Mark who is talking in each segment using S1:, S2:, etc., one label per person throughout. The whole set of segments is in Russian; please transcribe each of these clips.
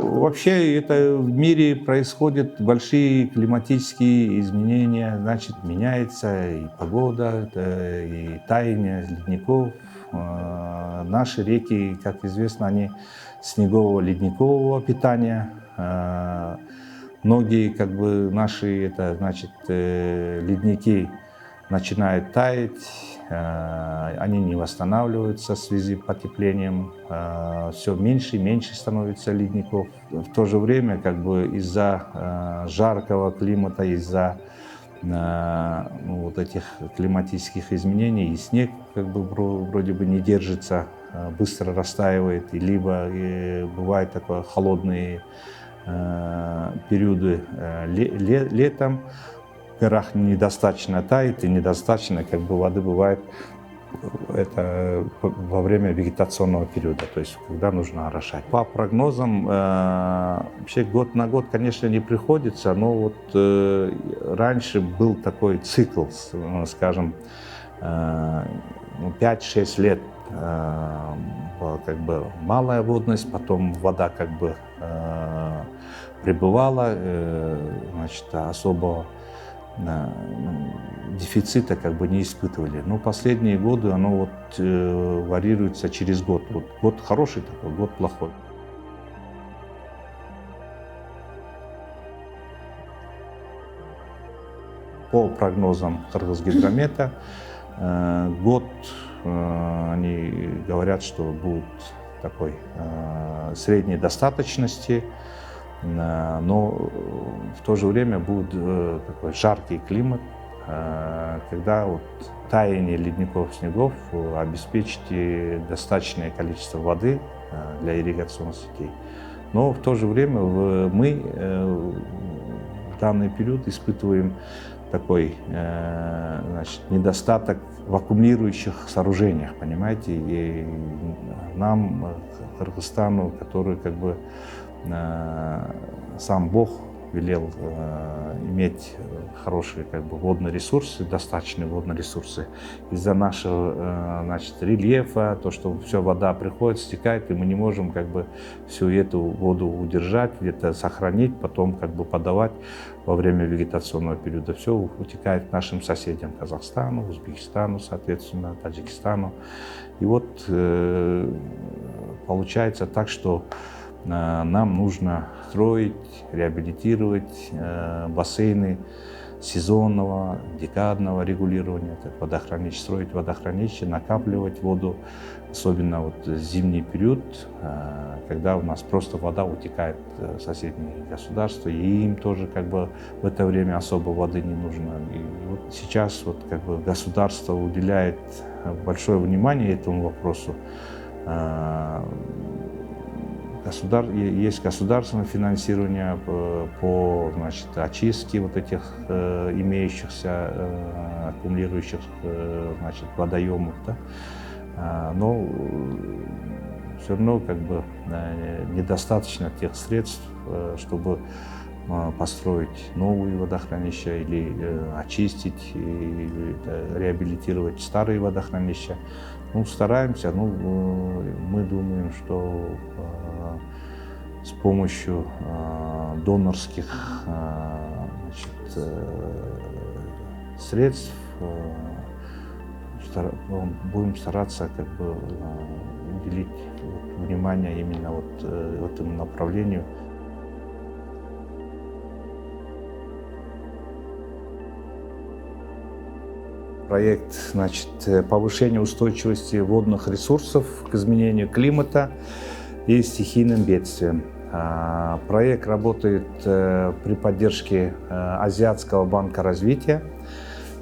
S1: вообще это в мире происходят большие климатические изменения, значит, меняется и погода, и таяние ледников. Наши реки, как известно, они снегово-ледникового питания. Многие как бы наши ледники начинают таять, они не восстанавливаются в связи с потеплением, все меньше и меньше становится ледников. В то же время как бы из-за жаркого климата, из-за вот этих климатических изменений и снег как бы вроде бы не держится, быстро растаивает, и либо бывают такие холодные периоды летом, в горах недостаточно тает и недостаточно как бы воды бывает это во время вегетационного периода, то есть когда нужно орошать. По прогнозам, вообще год на год, конечно, не приходится, но вот раньше был такой цикл, скажем, 5-6 лет как бы малая водность, потом вода как бы прибывала, значит, особо дефицита как бы не испытывали. Но последние годы оно вот варьируется через год. Вот год хороший такой, год плохой. По прогнозам Кыргызгидромета, год они говорят, что будет такой средней достаточности, но в то же время будет такой жаркий климат, когда вот таяние ледников, снегов обеспечит достаточное количество воды для ирригационных сетей. Но в то же время мы в данный период испытываем такой значит, недостаток в аккумулирующих сооружениях, понимаете, и нам, Кыргызстану, который как бы сам Бог велел иметь хорошие как бы водные ресурсы, достаточные водные ресурсы. Из-за нашего значит, рельефа, то, что все вода приходит, стекает, и мы не можем как бы всю эту воду удержать, где-то сохранить, потом как бы подавать во время вегетационного периода. Все утекает к нашим соседям, Казахстану, Узбекистану, соответственно, Таджикистану. И вот получается так, что нам нужно строить, реабилитировать бассейны сезонного, декадного регулирования, строить водохранилища, накапливать воду, особенно вот в зимний период, когда у нас просто вода утекает в соседние государства, и им тоже как бы в это время особо воды не нужно. И вот сейчас вот как бы государство уделяет большое внимание этому вопросу. Есть государственное финансирование по значит, очистке вот этих имеющихся аккумулирующих значит, водоемов, да? Но все равно как бы недостаточно тех средств, чтобы построить новые водохранилища или очистить, или реабилитировать старые водохранилища. Ну, стараемся, но мы думаем, что с помощью донорских значит, средств будем стараться как бы уделить внимание именно вот этому направлению. Проект, значит, повышения устойчивости водных ресурсов к изменению климата и стихийным бедствиям. Проект работает при поддержке Азиатского банка развития.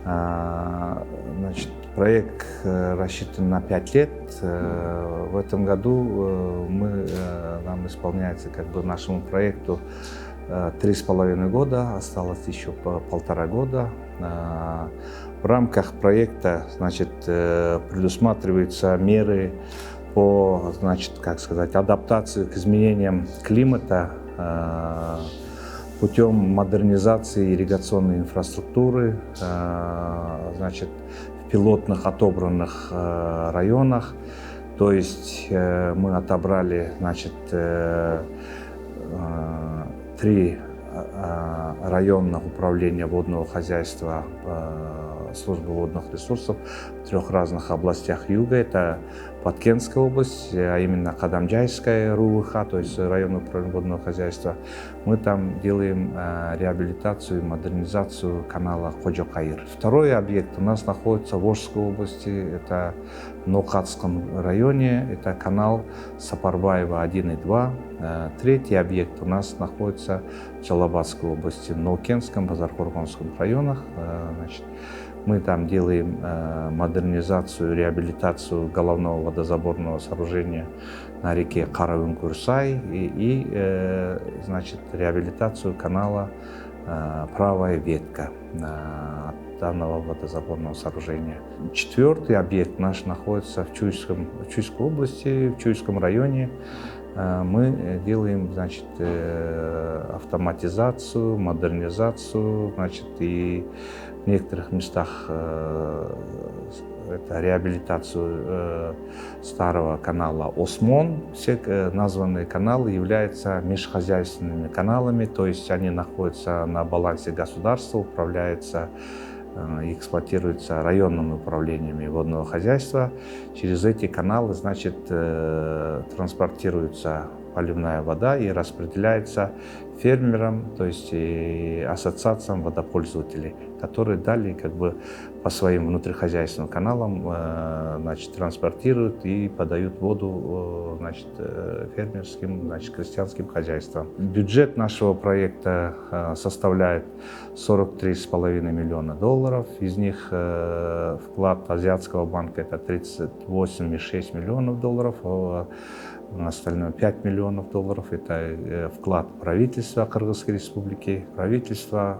S1: Значит, проект рассчитан на 5 лет. В этом году нам исполняется как бы нашему проекту 3,5 года, осталось еще 1,5 года. В рамках проекта, значит, предусматриваются меры по, значит, как сказать, адаптации к изменениям климата путем модернизации ирригационной инфраструктуры, значит, в пилотных отобранных районах. То есть мы отобрали, значит, 3 районных управления водного хозяйства службы водных ресурсов в 3 разных областях юга. Это Баткенская область, а именно Кадамджайская РУВХ, то есть районное управление водного хозяйства. Мы там делаем реабилитацию и модернизацию канала Ходжокаир. Второй объект у нас находится в Волжской области, это в Ноухатском районе, это канал Сапарбаева 1 и 2. Третий объект у нас находится в Чалабадской области, в Ноукенском, Базаркурганском районах. Значит, мы там делаем модернизацию, реабилитацию головного водозаборного сооружения на реке Караүн-Курсай и значит, реабилитацию канала «Правая ветка» данного водозаборного сооружения. Четвертый объект наш находится в Чуйской области, в Чуйском районе. Мы делаем, значит, автоматизацию, модернизацию, значит, и в некоторых местах это реабилитацию старого канала Осмон. Все названные каналы являются межхозяйственными каналами, то есть они находятся на балансе государства, управляются и эксплуатируются районными управлениями водного хозяйства. Через эти каналы, значит, транспортируется поливная вода и распределяется фермерам, то есть и ассоциациям водопользователей, которые далее как бы по своим внутрихозяйственным каналам, значит, транспортируют и подают воду, значит, фермерским, значит, крестьянским хозяйствам. Бюджет нашего проекта составляет $43,5 миллиона. Из них вклад Азиатского банка это $38,6 миллионов, остальное $5 миллионов. Это вклад правительства Кыргызской республики. Правительство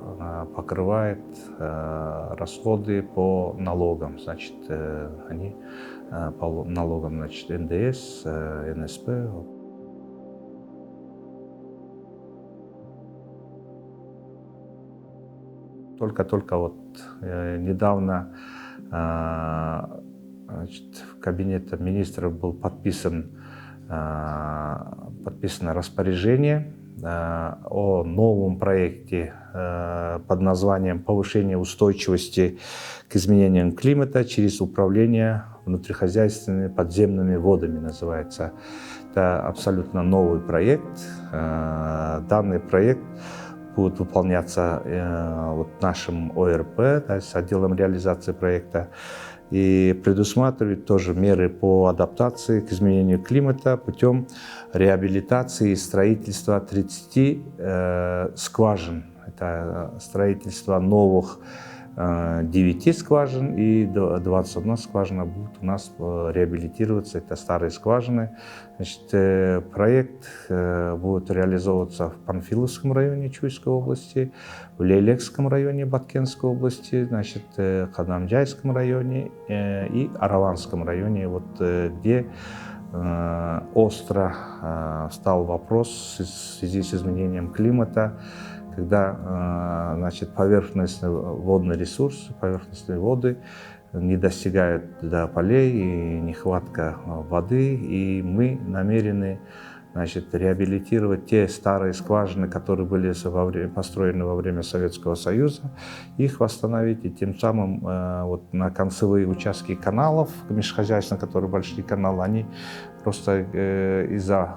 S1: покрывает расходы по налогам. Значит, они по налогам, значит, НДС, НСП. Только вот недавно, значит, в кабинете министров был подписано распоряжение о новом проекте под названием «Повышение устойчивости к изменениям климата через управление внутрихозяйственными подземными водами» называется. Это абсолютно новый проект. Данный проект будет выполняться вот нашим ОРП, то есть отделом реализации проекта, и предусматривает тоже меры по адаптации к изменению климата путем реабилитации и строительства 30 скважин. Это строительство новых 9 скважин, и 21 скважина будет у нас реабилитироваться. Это старые скважины. Значит, проект будет реализовываться в Панфиловском районе Чуйской области, в Лейлекском районе Баткенской области, значит, Кадамджайском районе и Араванском районе, вот, где остро встал вопрос в связи с изменением климата, когда, значит, поверхностные водные ресурсы, поверхностные воды не достигают до полей, и нехватка воды, и мы намерены, значит, реабилитировать те старые скважины, которые были построены во время Советского Союза, их восстановить, и тем самым вот на концевые участки каналов межхозяйственных, которые большие каналы, они просто из-за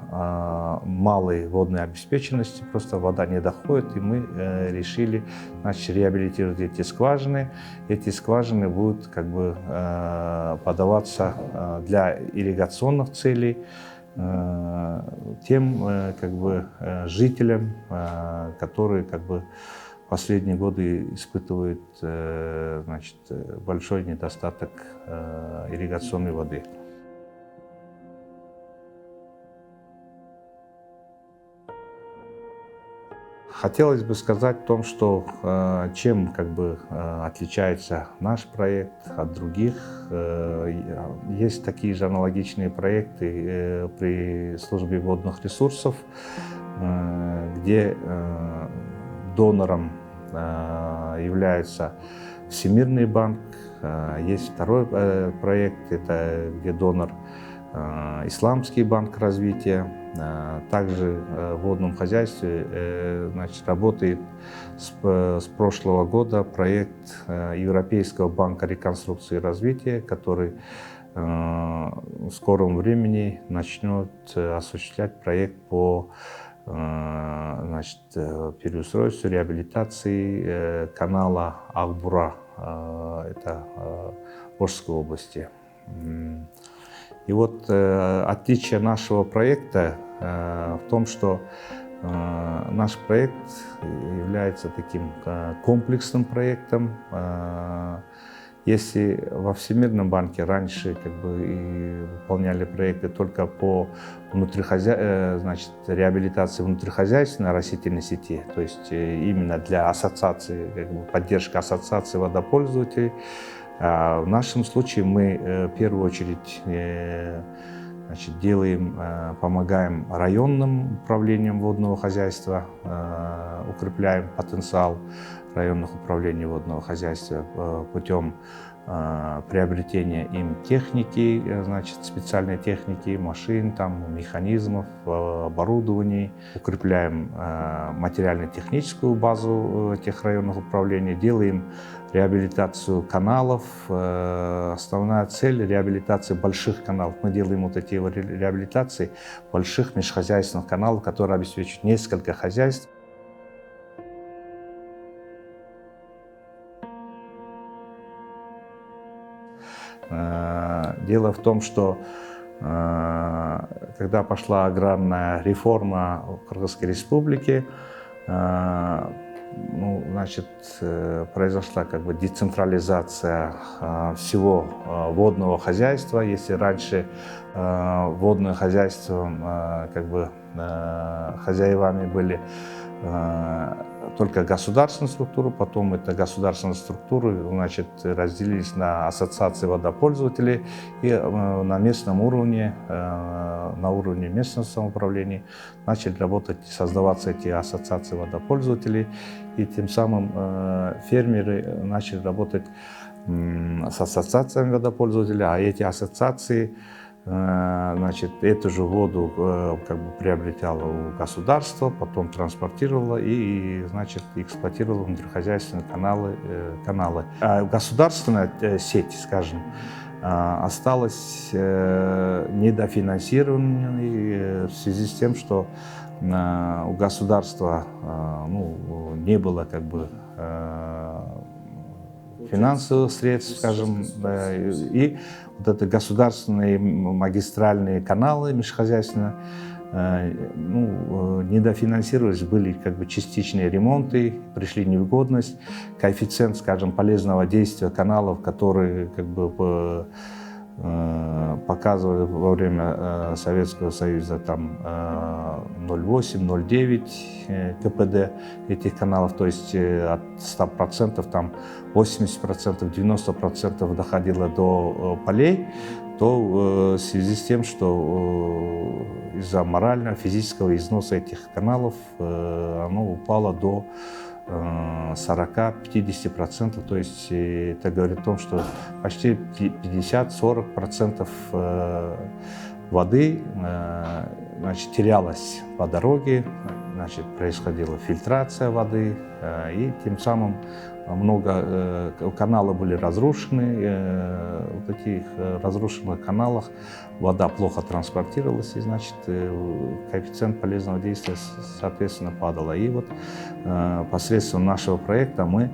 S1: малой водной обеспеченности просто вода не доходит, и мы решили, значит, реабилитировать эти скважины. Эти скважины будут как бы подаваться для ирригационных целей тем как бы жителям, которые как бы последние годы испытывают, значит, большой недостаток ирригационной воды. Хотелось бы сказать о том, что чем как бы отличается наш проект от других. Есть такие же аналогичные проекты при службе водных ресурсов, где донором является Всемирный банк. Есть второй проект, это где донор Исламский банк развития. Также в водном хозяйстве значит, работает с прошлого года проект Европейского банка реконструкции и развития, который в скором времени начнет осуществлять проект по значит, переустройству, реабилитации канала Акбура, это Ошской области. И вот отличие нашего проекта в том, что наш проект является таким комплексным проектом. Если во Всемирном банке раньше и выполняли проекты только по значит, реабилитации внутрихозяйственной растительной сети, то есть именно для ассоциации, поддержка ассоциации водопользователей, в нашем случае мы в первую очередь значит, помогаем районным управлениям водного хозяйства, укрепляем потенциал районных управлений водного хозяйства путем приобретения им техники, значит, специальной техники, машин, механизмов, оборудований. Укрепляем материально-техническую базу этих районных управлений, делаем реабилитацию каналов. Основная цель – реабилитации больших каналов. Мы делаем вот эти реабилитации больших межхозяйственных каналов, которые обеспечивают несколько хозяйств. Дело в том, что когда пошла аграрная реформа в Кыргызской республике, произошла децентрализация всего водного хозяйства. Если раньше водное хозяйство хозяевами были только государственные структуры, потом это государственные структуры разделились на ассоциации водопользователей, и на местном уровне, на уровне местного самоуправления начали работать, создаваться эти ассоциации водопользователей, и тем самым фермеры начали работать с ассоциациями водопользователей, а эти ассоциации эту же воду приобретала у государства, потом транспортировала и эксплуатировала внутрихозяйственные каналы. А государственная сеть, скажем, осталась недофинансированной в связи с тем, что у государства не было финансовых средств, скажем, и вот это государственные магистральные каналы межхозяйственные недофинансировались, были частичные ремонты, пришли в невыгодность, коэффициент, скажем, полезного действия каналов, которые показывали во время Советского Союза 0,8-0,9 КПД этих каналов, то есть от 100% 80%, 90% доходило до полей, то в связи с тем, что из-за морального, физического износа этих каналов оно упало до 40-50%, то есть это говорит о том, что почти 50-40% воды терялась по дороге, происходила фильтрация воды, и тем самым много каналы были разрушены. В этих разрушенных каналах вода плохо транспортировалась, и коэффициент полезного действия соответственно падал. И вот посредством нашего проекта мы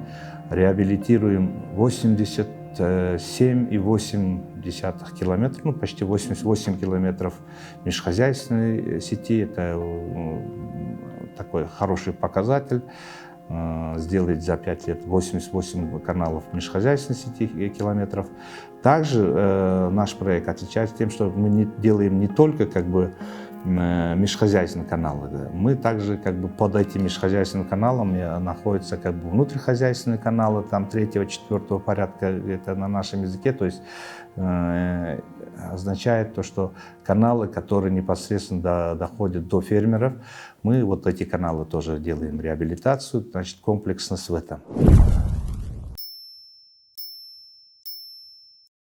S1: реабилитируем 87,8 километров, почти 88 километров межхозяйственной сети. Это такой хороший показатель. Сделать за 5 лет 88 каналов межхозяйственной сети километров. Также наш проект отличается тем, что мы делаем не только межхозяйственные каналы, мы также под этим межхозяйственным каналом находятся внутрихозяйственные каналы, 3-4 порядка, это на нашем языке, то есть означает то, что каналы, которые непосредственно доходят до фермеров, мы вот эти каналы тоже делаем реабилитацию, комплексность в этом.